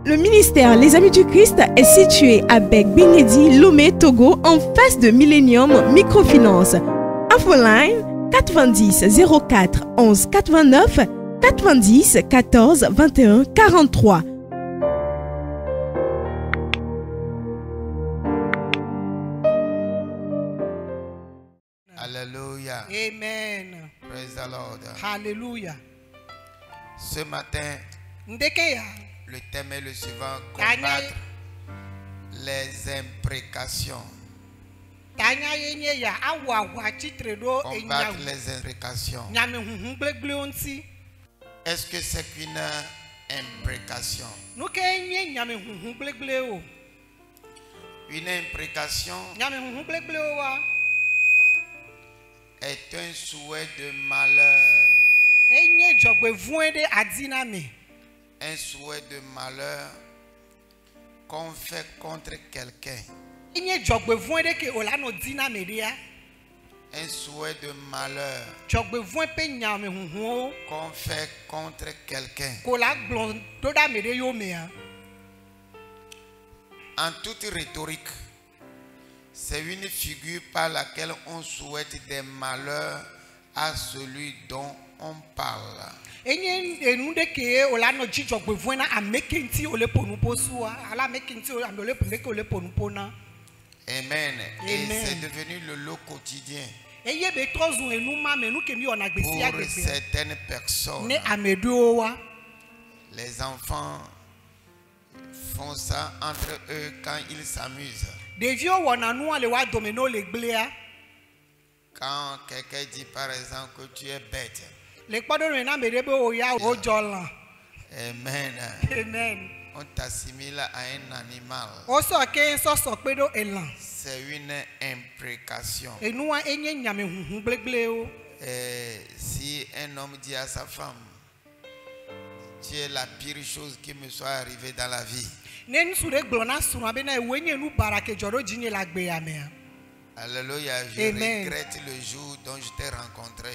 Le ministère Les Amis du Christ est situé à Bec-Binedi, Lomé, Togo, en face de Millennium Microfinance. Infoline 90 04 11 89 90 14 21 43. Alléluia. Amen. Praise the Lord. Hallelujah. Ce matin, Ndekeya. le thème est le suivant: combattre les imprécations. Tanya yenye ya awa chitre do Combattre les imprécations. nyame huhun gbegle onti. Est-ce que c'est qu'une imprécation? Nuke nye nyame huhun gbegle o. Une imprécation Nyame huhun gbegle o wa. est un souhait de malheur. Enye jogbe vuende adina me. Un souhait de malheur qu'on fait contre quelqu'un. Enye jogbe vuende ke olano dina me dia. Un souhait de malheur Jogbe vuen pe nyame huhun qu'on fait contre quelqu'un. ko la glon do da me de yo me a. En toute rhétorique, c'est une figure par laquelle on souhaite des malheurs à celui dont on parle. Enye enu de ke olano ji jogbe vuena amekenti ole ponu posua ala mekenti ole peke ole ponu pona. Amen. Et Amen. c'est devenu le lot quotidien Eye be trozu enu ma me nu ke mi ona gbesi pour agbesi. certaines personnes. Ne amedu wa. Les enfants font ça entre eux quand ils s'amusent. Devi o wona nu ale wa domino le gblea. Quand quelqu'un dit par exemple que tu es bête. Le kpodo na me de be o ya o jolan. Amen. Amen. On t'assimile à un animal. O so ke so pe do elan. C'est une imprécation. Enu wa enye nyame huhun gbegle o. Et si un homme dit à sa femme, tu es la pire chose qui me soit arrivée dans la vie. Ne nsu de glona sunu be na ewenye nu barake joro jinye la gbe ya me. Alléluia. Je Amen. regrette le jour dont je t'ai rencontré.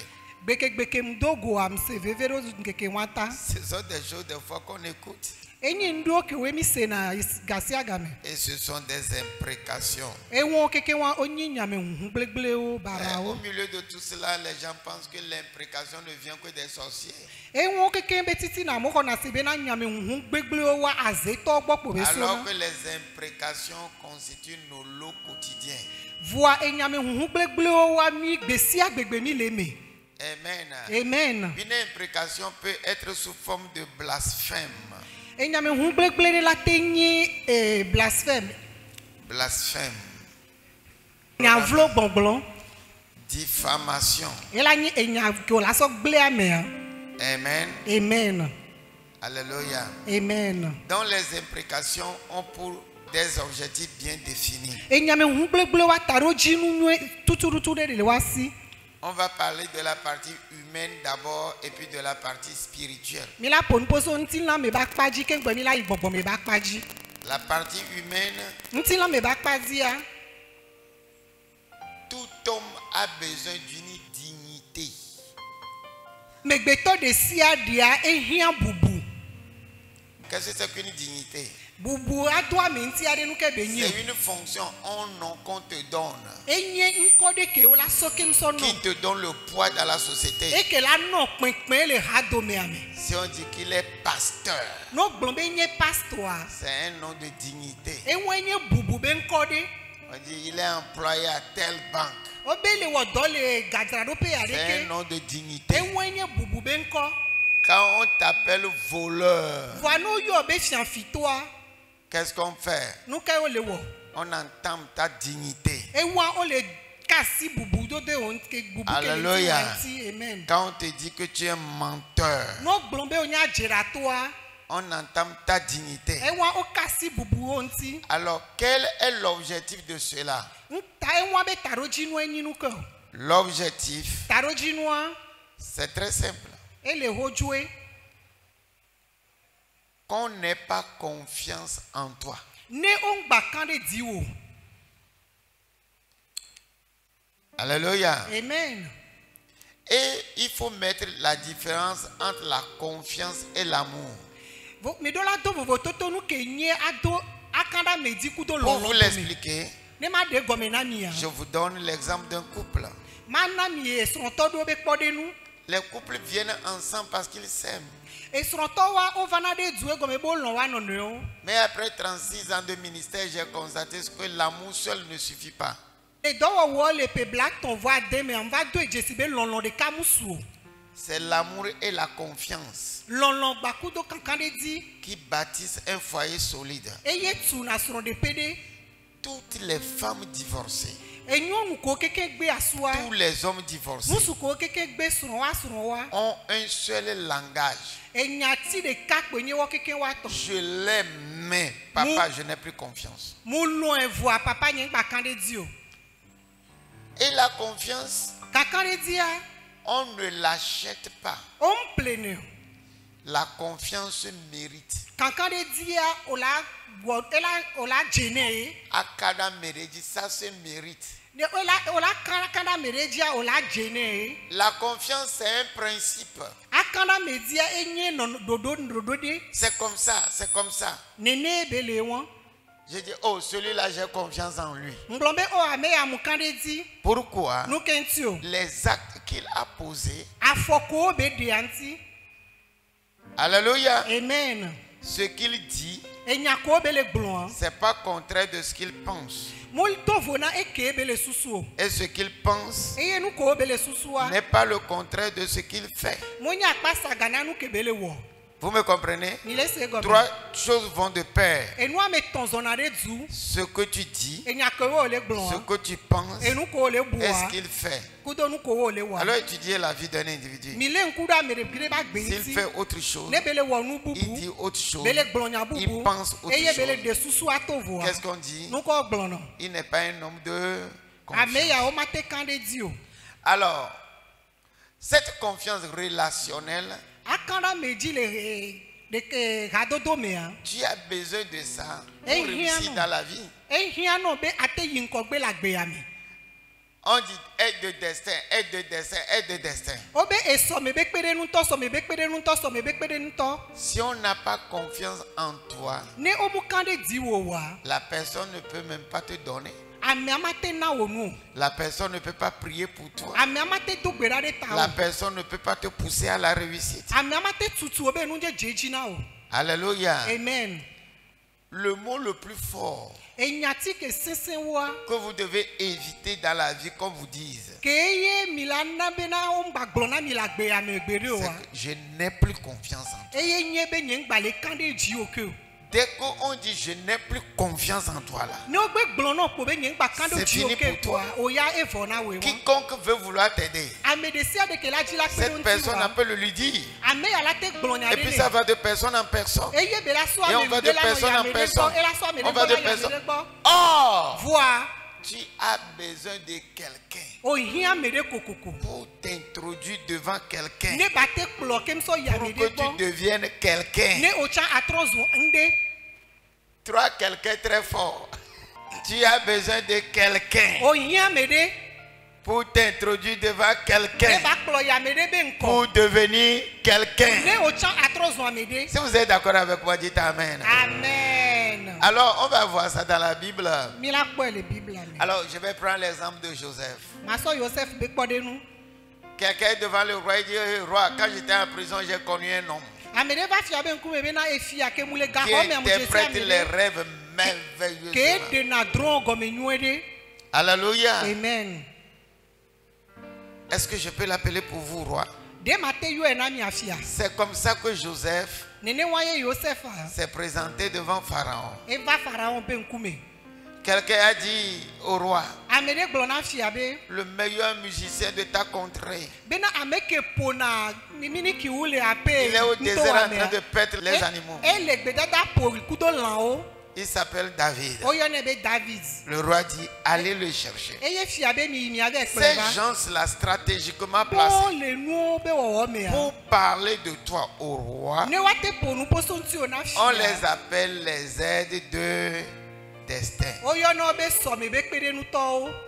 Gbeke mdogo am se vevero ngeke nwata. Ce sont des choses des fois qu'on écoute. Enye ndo ke we mi se na gasi agame. Et ce sont des imprécations. Ewon keke wa onye nyame huhun gbegle o Et bara au o. milieu de tout cela, les gens pensent que l'imprécation ne vient que des sorciers. Ewon keke betiti na mo kona se be na nyame huhun gbegle o wa azeto gbopo be so Alors na. que les imprécations constituent nos lots quotidiens. Voa enyame huhun gbegle o wa mi gbesi agbegbe mi le me. Amen. Amen. Une imprécation peut être sous forme de blasphème. Enyame huhun gbegle de la tenye blasphème. Blasphème. Nyavlo gbongbon. Diffamation. Ela ni enya ko la so gble ame. Amen. Amen. Alléluia. Amen. Donc les imprécations ont pour des objectifs bien définis. Enyame huhun gbegle wa taro jinu nu tuturutu de le wa si. On va parler de la partie humaine d'abord et puis de la partie spirituelle. Mi la pon poso nti la me ba paji ke gbe mi la igbogbo me ba paji. La partie humaine, Nti la me ba paji a. tout homme a besoin d'une dignité. Megbeto de sia dia ehia bubu. Qu'est-ce que c'est qu'une dignité? Bubu adwa me nti ade nu ke be nyi. C'est une fonction, un nom qu'on te donne, Enye nko de ke o la soke nso no. qui te donne le poids dans la société. E ke la no pinpin le ha do me ame. Si on dit qu'il est pasteur, No gbon be nye pastor. c'est un nom de dignité. Enye bubu be nko de. On dit il est employé à telle banque. Obele wo do le gadra do pe C'est un areke. nom de dignité. Enye bubu be nko. Quand on t'appelle voleur, Voano yo be fian fitoa. qu'est-ce qu'on fait? Nu ka o le wo. On entame ta dignité. Ewa o le kasi bubu do de on ke bubu ke Alléluia. ti. Amen. Quand on te dit que tu es menteur, No gbon be onya jera toa. on entame ta dignité. Ewa o kasi bubu onti. Alors, quel est l'objectif de cela? Nta ewa be taro jinu enyi nu ko. L'objectif, Taro jinu a c'est très simple. ele hojue. Qu'on n'ait pas confiance en toi. Ne on gba kan de di wo. Alléluia. Amen. Et il faut mettre la différence entre la confiance et l'amour. Me do la do vovo toto nu ke Pour vous l'expliquer, je vous donne l'exemple d'un couple. Les couples viennent ensemble parce qu'ils s'aiment. Mais après 36 ans de ministère, j'ai constaté que l'amour seul ne suffit pas. C'est l'amour et la confiance qui bâtissent un foyer solide. Toutes les femmes divorcées, tous les hommes divorcés ont un seul langage. Je l'aime, mais papa, je n'ai plus confiance. Et la confiance, on ne l'achète pas. La confiance se mérite. Akada Meredi, ça se mérite. La confiance, c'est un principe. C'est comme ça, c'est comme ça. J'ai dit, oh, celui-là, j'ai confiance en lui. Pourquoi? Les actes qu'il a posés. Alléluia. Amen. Ce qu'il dit, c'est pas contraire de ce qu'il pense. Et ce qu'il pense n'est pas le contraire de ce qu'il fait. Vous me comprenez? Trois choses vont de pair. Ce que tu dis, ce que tu penses, et ce qu'il fait. Alors étudiez la vie d'un individu. S'il fait autre chose, il dit autre chose, il pense autre chose. Qu'est-ce qu'on dit? Il n'est pas un homme de confiance. Alors, cette confiance relationnelle, tu as besoin de ça pour réussir dans la vie. On dit aide de destin, aide de destin, aide de destin. Si on n'a pas confiance en toi, la personne ne peut même pas te donner. La personne ne peut pas prier pour toi. La personne ne peut pas te pousser à la réussite. Alléluia. Amen. Le mot le plus fort que vous devez éviter dans la vie, qu'on vous dise, c'est que je n'ai plus confiance en toi. Dès qu'on dit je n'ai plus confiance en toi là, c'est fini pour toi. Quiconque veut vouloir t'aider, cette personne peut le lui dire. Et puis ça va de personne en personne. Et on va de personne en personne. On va de personne. Or, tu as besoin de quelqu'un pour t'introduire devant quelqu'un, pour que tu deviennes quelqu'un. Toi, quelqu'un très fort. Tu as besoin de quelqu'un pour t'introduire devant quelqu'un, pour devenir quelqu'un. Si vous êtes d'accord avec moi, dites Amen. Amen. Alors, on va voir ça dans la Bible. Alors, je vais prendre l'exemple de Joseph. Quelqu'un est devant le roi et dit, roi, quand j'étais en prison, j'ai connu un homme qui interprète les rêves merveilleux. Alléluia. Amen. Est-ce que je peux l'appeler pour vous, roi? C'est comme ça que Joseph s'est présenté devant Pharaon. Quelqu'un a dit au roi, le meilleur musicien de ta contrée, il est au désert en train de perdre les animaux. Il s'appelle David. Le roi dit, allez le chercher. Ces gens-là stratégiquement placés pour parler de toi au roi, on les appelle les aides de destin.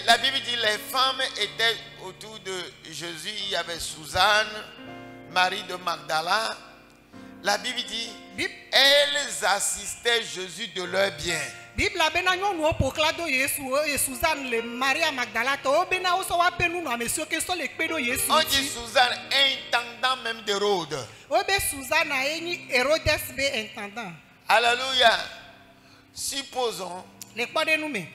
La Bible dit les femmes étaient autour de Jésus. Il y avait Suzanne, Marie de Magdala, La Bible dit, elles assistaient Jésus de leur bien. Bible bena nyɔnuwo ƒokla do Yesu eye Suzanne le Maria Magdala tɔ wo bena wo sɔ woaƒe nunɔamesiwo ke sɔ le kpe ɖo Yesu. On dit Suzanne, intendant même d'Hérode. Wo be Suzanne enyi Hérodès be intendant. Alléluia. Supposons le kpɔ ɖe nu me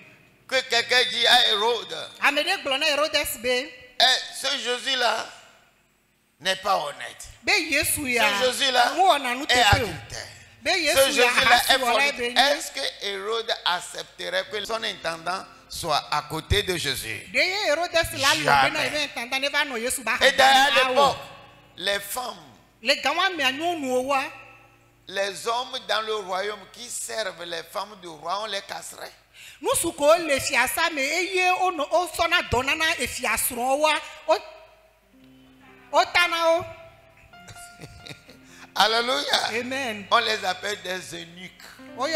que quelqu'un dit à Hérode, ame ɖe gblɔ na Hérodès be ce Jésus-là n'est pas honnête. Be Yesu ya ce Jésus-là est adultère. Ce Jésus-là est fornicateur. Est-ce que Hérode accepterait que son intendant soit à côté de Jésus? Jamais. Et d'ailleurs, à l'époque, les femmes, les hommes dans le royaume qui servent les femmes du roi, on les casserait. Alléluia. Amen. On les appelle des eunuques. Mais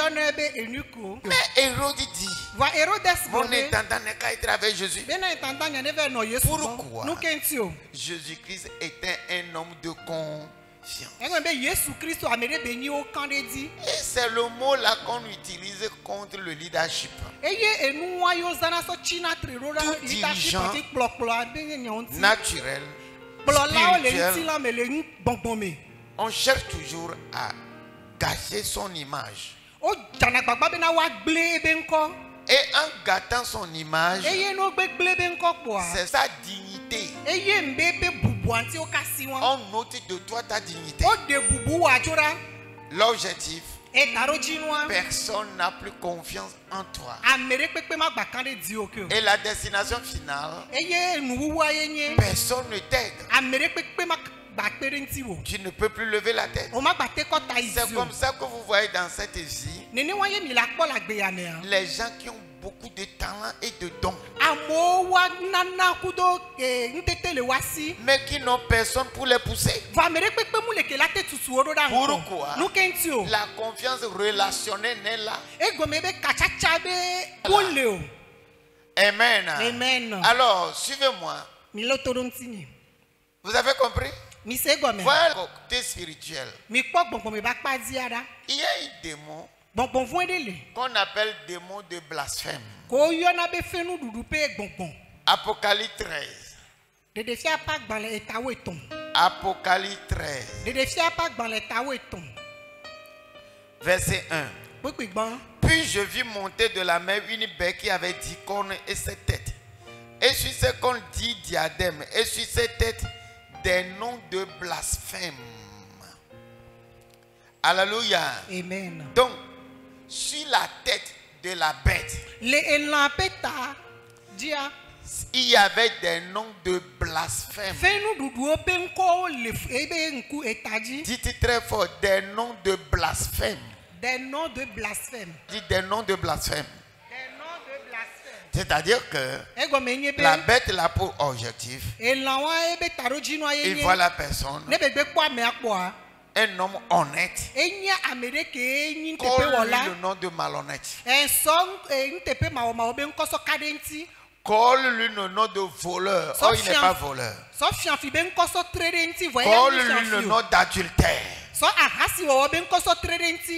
Hérode dit, mon intendant n'est qu'à être avec Jésus. Pourquoi? Jésus-Christ était un homme de confiance. Et c'est le mot là qu'on utilise contre le leadership. Tout dirigeant naturel, spirituel, on cherche toujours à gâcher son image. Et en gâtant son image, c'est sa dignité. On note de toi ta dignité. L'objectif, personne n'a plus confiance en toi. Et la destination finale, personne ne t'aide. Tu ne peux plus lever la tête. C'est comme ça que vous voyez dans cette vie les gens qui ont beaucoup de talent et de dons, mais qui n'ont personne pour les pousser. Pourquoi? La confiance relationnelle n'est là. Amen. Amen. Alors, suivez-moi. Vous avez compris? Voilà le côté spirituel. Il y a un démon qu'on appelle démon de blasphème. Apocalypse 13. Apocalypse 13. Verset 1. Puis je vis monter de la mer une bête qui avait 10 cornes et 7 têtes. Et sur ses cornes 10 diadèmes. Et sur ses têtes des noms de blasphème. Alléluia. Amen. Donc, sur la tête de la bête, il y avait des noms de blasphème. Dites très fort, des noms de blasphème. Des noms de blasphème. Dites des noms de blasphème. C'est-à-dire que la bête là pour objectif, il voit la personne, un homme honnête, colle le nom de malhonnête, colle-lui le nom de voleur. Oh, il n'est pas voleur. Colle-lui le nom d'adultère.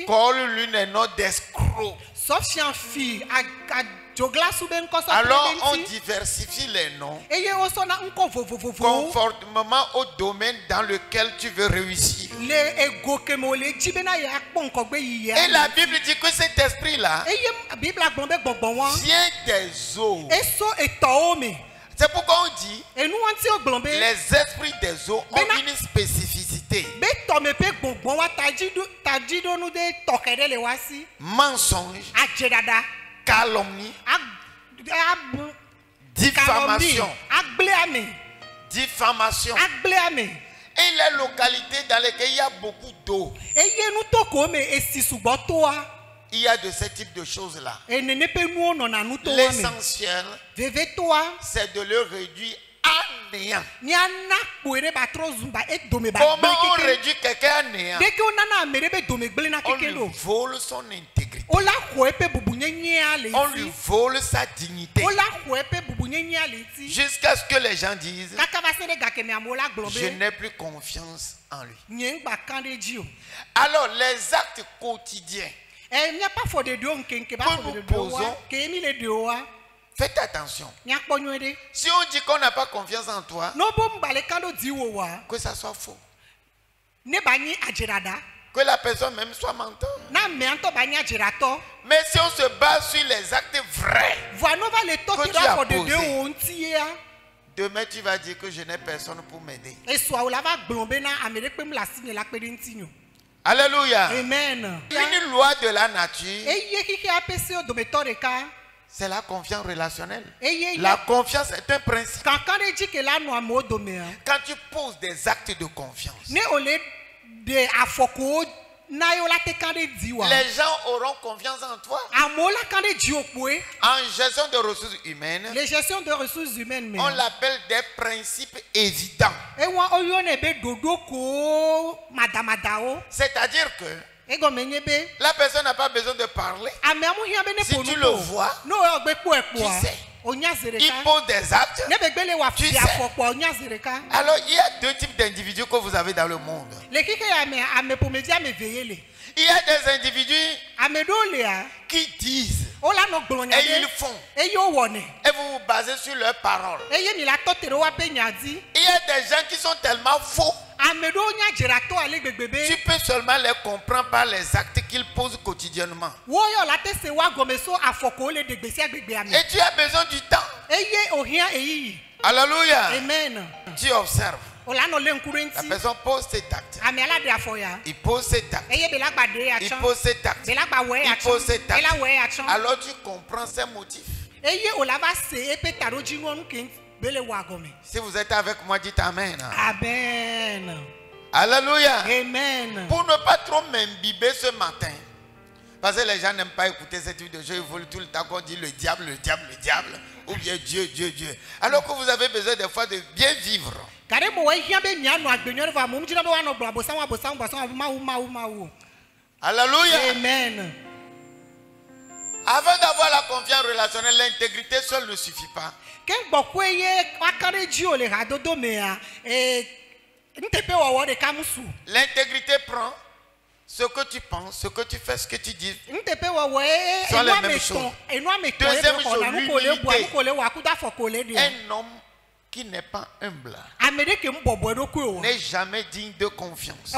Colle-lui le nom d'escroc. Alors on diversifie les noms conformément au domaine dans lequel tu veux réussir. Et la Bible dit que cet esprit-là vient des eaux. C'est pourquoi on dit les esprits des eaux ont une spécificité. Mensonge, calomnie, diffamation. Diffamation. Et les localités dans lesquelles il y a beaucoup d'eau, il y a de ce type de choses-là. L'essentiel, c'est de le réduire néant. Comment on réduit quelqu'un à néant? On lui vole son intégrité. On lui vole sa dignité. Jusqu'à ce que les gens disent, je n'ai plus confiance en lui. Alors les actes quotidiens que nous posons, faites attention. Si on dit qu'on n'a pas confiance en toi, que ça soit faux, que la personne même soit menteur. Mais si on se base sur les actes vrais que tu as posés, demain tu vas dire que je n'ai personne pour m'aider. Alléluia. Amen. Une loi de la nature, c'est la confiance relationnelle. La confiance est un principe. Quand tu poses des actes de confiance, les gens auront confiance en toi. En gestion de ressources humaines, on l'appelle des principes évidents. C'est-à-dire que la personne n'a pas besoin de parler. Si tu le vois, tu sais. Il pose des actes. Tu sais. Alors il y a deux types d'individus que vous avez dans le monde. Il y a des individus qui disent et ils font. Et vous vous basez sur leurs paroles. Il y a des gens qui sont tellement faux. Tu peux seulement les comprendre par les actes qu'ils posent quotidiennement. Et tu as besoin du temps. Alléluia. Amen. Tu observes. La personne pose ses actes. Il pose ses actes. Il pose ses actes. Il pose ses actes. Alors tu comprends ses motifs. Si vous êtes avec moi, dites Amen. Amen. Alléluia. Amen. Pour ne pas trop m'imbiber ce matin, parce que les gens n'aiment pas écouter ce type de jeu, ils veulent tout le temps qu'on dit le diable, le diable, le diable, ou bien Dieu, Dieu, Dieu. Alors que vous avez besoin des fois de bien vivre. Alléluia. Amen. Avant d'avoir la confiance relationnelle, l'intégrité seule ne suffit pas. L'intégrité prend ce que tu penses, ce que tu fais, ce que tu dis sont les mêmes choses. Deuxième chose, l'humilité. Un homme qui n'est pas humble n'est jamais digne de confiance.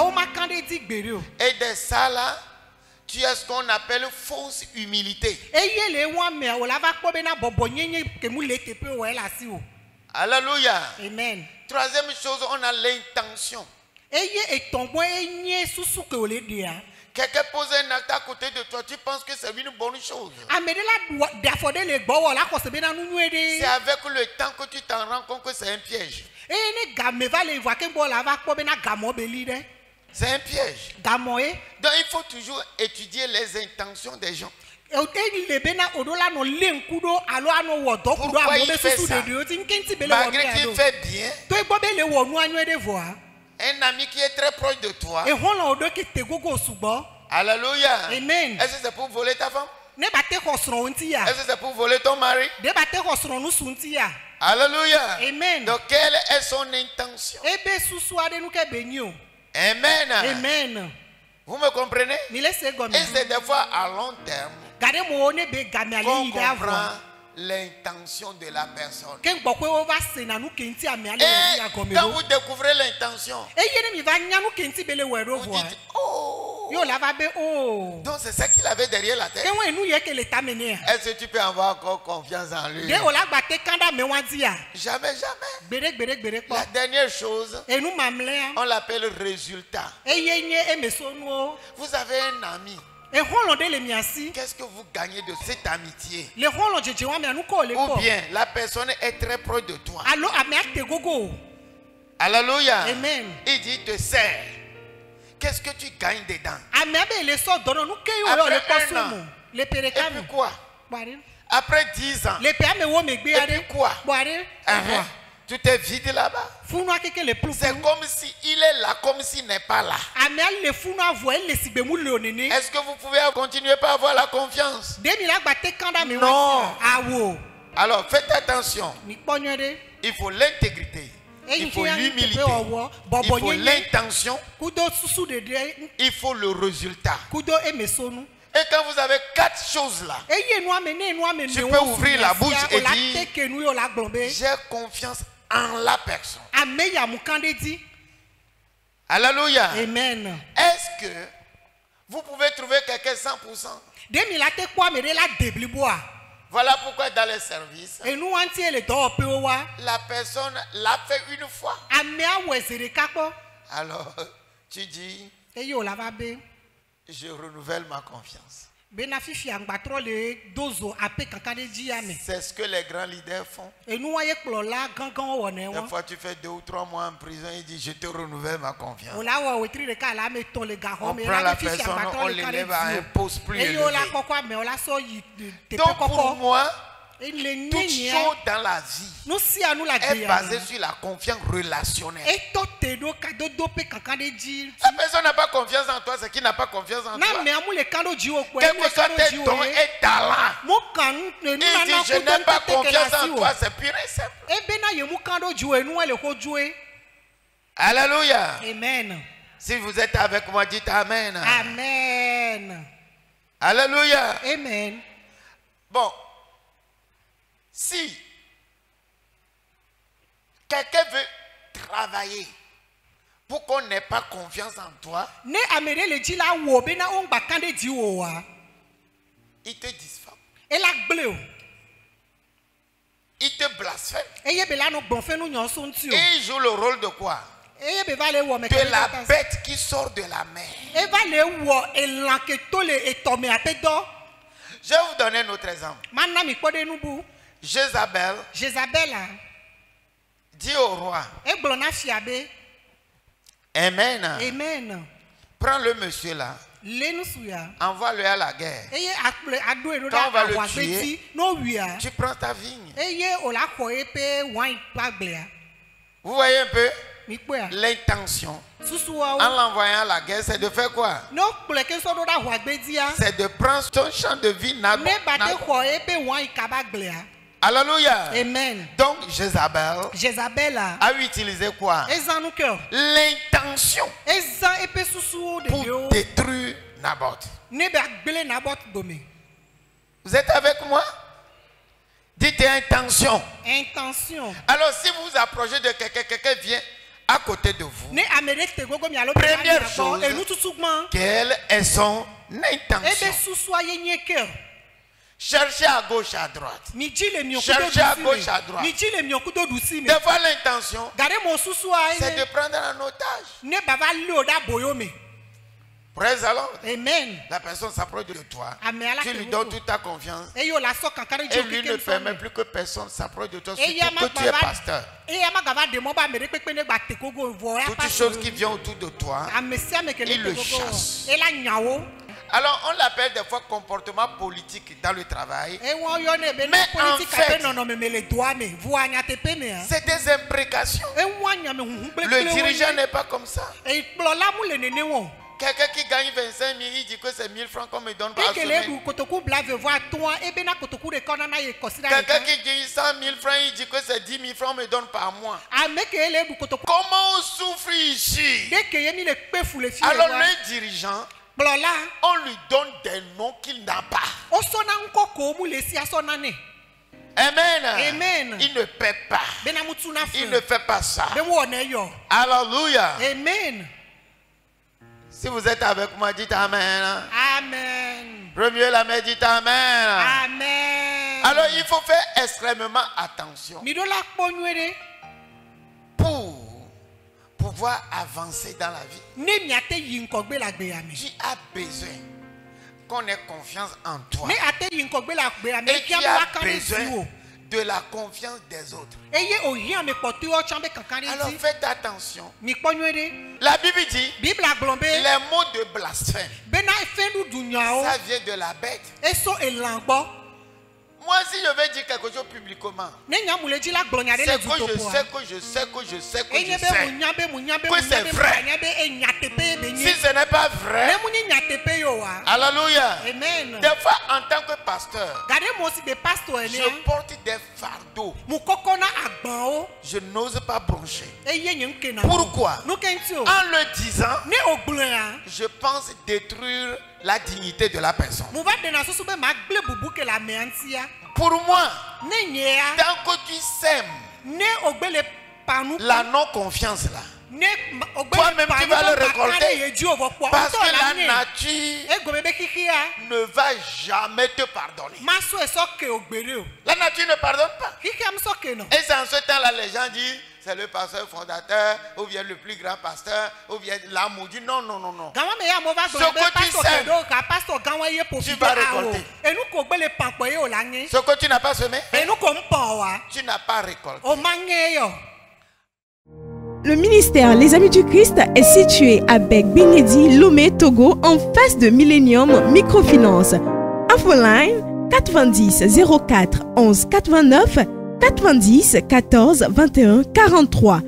Et de ça là, tu as ce qu'on appelle fausse humilité. Alléluia. Amen. Troisième chose, on a l'intention. Quelqu'un pose un acte à côté de toi, tu penses que c'est une bonne chose. C'est avec le temps que tu t'en rends compte que c'est un piège. C'est un piège. Donc il faut toujours étudier les intentions des gens. Pourquoi il fait ça? Malgré qu'il fait bien, un ami qui est très proche de toi. Alléluia. Amen. Est-ce que c'est pour voler ta femme? Est-ce que c'est pour voler ton mari? Alléluia. Amen. Donc quelle est son intention? Amen. Amen. Vous me comprenez? Et c'est des fois à long terme qu'on comprend l'intention de la personne. Et quand vous découvrez l'intention, vous dites, oh, donc c'est ça qu'il avait derrière la tête. Est-ce que tu peux avoir encore confiance en lui? Jamais, jamais. La dernière chose, on l'appelle résultat. Vous avez un ami. Qu'est-ce que vous gagnez de cette amitié? Ou bien la personne est très proche de toi. Alléluia. Amen. Il dit te sert. Qu'est-ce que tu gagnes dedans? Après un an. Et puis quoi? Après 10 ans. Et puis quoi? Tout est vide là-bas. C'est comme si il est là, comme s'il n'est pas là. Est-ce que vous pouvez continuer par avoir la confiance? Non. Alors faites attention. Il faut l'intégrité. Il faut l'humilité. Il faut l'intention. Il faut le résultat. Et quand vous avez 4 choses là, tu peux ouvrir la bouche et dire j'ai confiance en la personne. Alléluia. Amen. Est-ce que vous pouvez trouver quelqu'un 100%? Voilà pourquoi dans les services, la personne l'a fait une fois. Alors, tu dis, je renouvelle ma confiance. C'est ce que les grands leaders font. Des fois, tu fais 2 ou 3 mois en prison, il dit, je te renouvelle ma confiance. On prend la personne, on l'élève à un poste plus élevé. Donc pour moi, toute chose dans la vie est basée sur la confiance relationnelle. La personne n'a pas confiance en toi, c'est qu'il n'a pas confiance en toi. Quel que soit tes dons et talents, il dit je n'ai pas confiance en toi, c'est pur et simple. Alléluia. Amen. Si vous êtes avec moi, dites Amen. Amen. Alléluia. Amen. Bon. Si quelqu'un veut travailler pour qu'on n'ait pas confiance en toi, il te diffame. Il te blasphème. Et il joue le rôle de quoi? De la bête qui sort de la mer. Je vais vous donner un autre exemple. Jézabel dit au roi, Amen. Amen. Prends le monsieur là, envoie-le à la guerre. Quand on va le tuer, tu prends ta vigne. Vous voyez un peu l'intention en l'envoyant à la guerre, c'est de faire quoi? C'est de prendre son champ de vie. Alléluia. Amen. Donc Jézabel a utilisé quoi? L'intention pour détruire Naboth. Vous êtes avec moi? Dites intention. Intention. Alors si vous vous approchez de quelqu'un, quelqu'un vient à côté de vous. Première chose, quelle est son intention? Cherchez à gauche, à droite. Cherchez à gauche, à droite. Des fois, l'intention, c'est de prendre un otage. Praise the Lord. Amen. La personne s'approche de toi. Tu lui donnes toute ta confiance. Et lui ne permet plus que personne s'approche de toi, surtout que tu es pasteur. Toutes choses qui viennent autour de toi, il le chasse. Alors on l'appelle des fois comportement politique dans le travail. Mais en fait, c'est des imprécations. Le dirigeant n'est pas comme ça. Quelqu'un qui gagne 25 000, il dit que c'est 1000 francs qu'on me donne par semaine. Quelqu'un qui gagne 100 000 francs, il dit que c'est 10 000 francs qu'on me donne par mois. Comment on souffre ici? Alors le dirigeant, on lui donne des noms qu'il n'a pas. Amen. Amen. Il ne paie pas. Il ne fait pas ça. Alléluia. Amen. Si vous êtes avec moi, dites Amen. Amen. Premier la main, dites Amen. Amen. Alors il faut faire extrêmement attention pour pouvoir avancer dans la vie. Tu as besoin qu'on ait confiance en toi. Et tu as besoin de la confiance des autres. Alors faites attention. La Bible dit les mots de blasphème, ça vient de la bête. Moi, si je vais dire quelque chose publiquement, c'est que je sais que c'est vrai. Si ce n'est pas vrai, alléluia. Des fois, en tant que pasteur, je porte des fardeaux. Je n'ose pas broncher. Pourquoi? En le disant, je pense détruire la dignité de la personne. Pour moi, tant que tu sèmes la non-confiance là, toi-même tu vas le récolter. Parce que la nature ne va jamais te pardonner. La nature ne pardonne pas. Et c'est en ce temps-là, les gens disent, c'est le pasteur fondateur, ou bien le plus grand pasteur, ou bien l'amour. Dit non, non, non, non. Ce que tu sèmes, tu vas récolter. Ce que tu n'as pas semé, tu n'as pas récolté. Le ministère Les Amis du Christ est situé à Bek-Bingedi, Lomé, Togo, en face de Millennium Microfinance. Infoline 90 04 11 89 90 14 21 43.